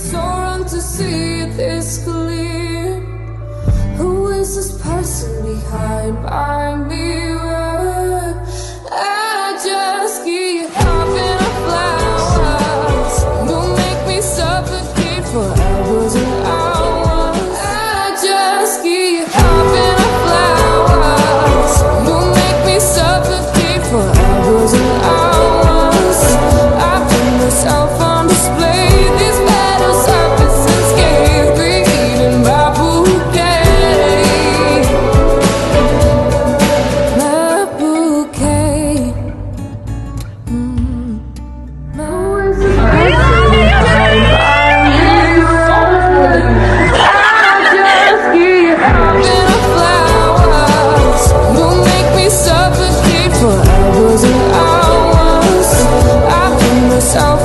so wrong to see this clear? Who is this person behind my mirror? I just keep popping up flowers. You make me suffocate for hours and hours. I just keep popping up flowers. You make me suffocate for hours and hours. I put myself on display. These metal surfaces gave greed in my bouquet. My bouquet.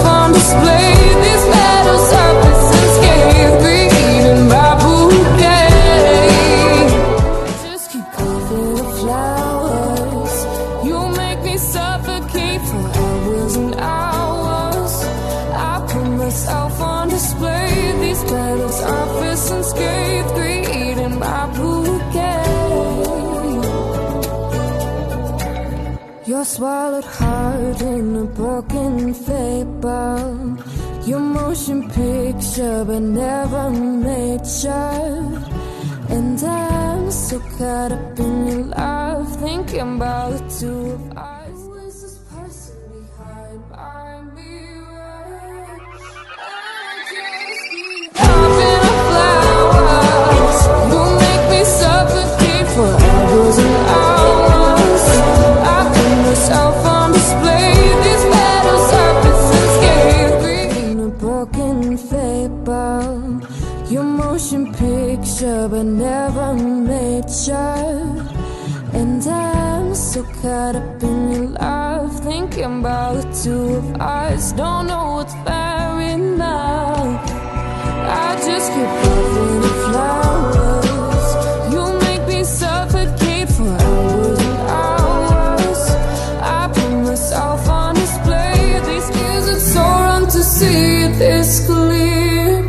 On display, these metal surfaces gave greed in my bouquet. Just keep coughing the flowers. You make me suffocate for hours and hours. I put myself on display. These metal surfaces gave greed in my bouquet. Your swallowed heart in a broken fable. Your motion picture but never made sure. And I'm so caught up in your love, thinking about the two of us. Who is this person behind my mirror? I just keep popping up flowers. You make me suffocate for hours and hours. I put myself on display. These metal surfaces gave greed in a broken fable. Your motion picture but never made sure. And I'm so caught up in your love, thinking about the two of us. Don't know what's fair enough. I just keep puffing the flowers. You make me suffocate for hours and hours. I put myself on display. These years it's so wrong to see this clear.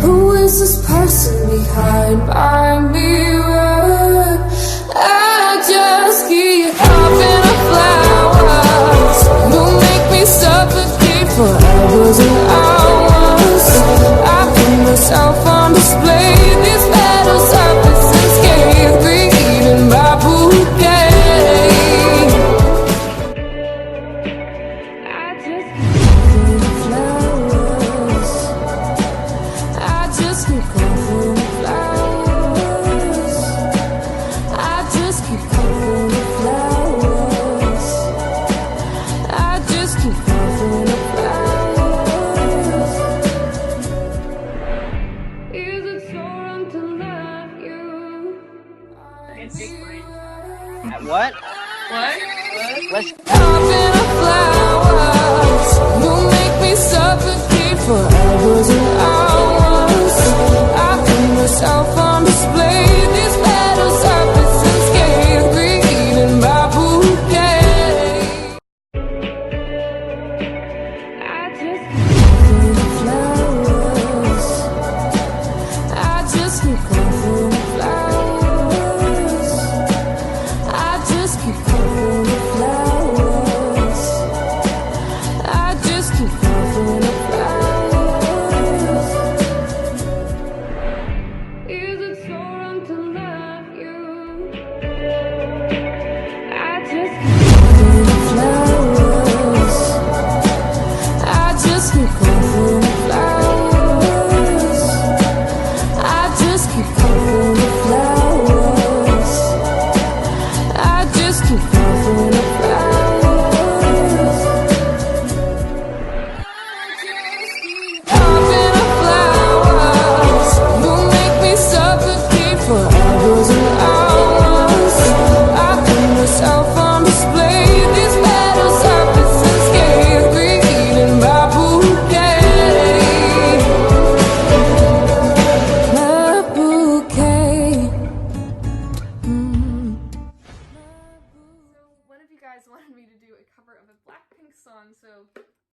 Who is this person behind my mirror? I just keep popping up flowers. You make me suffocate for hours and hours. I put myself on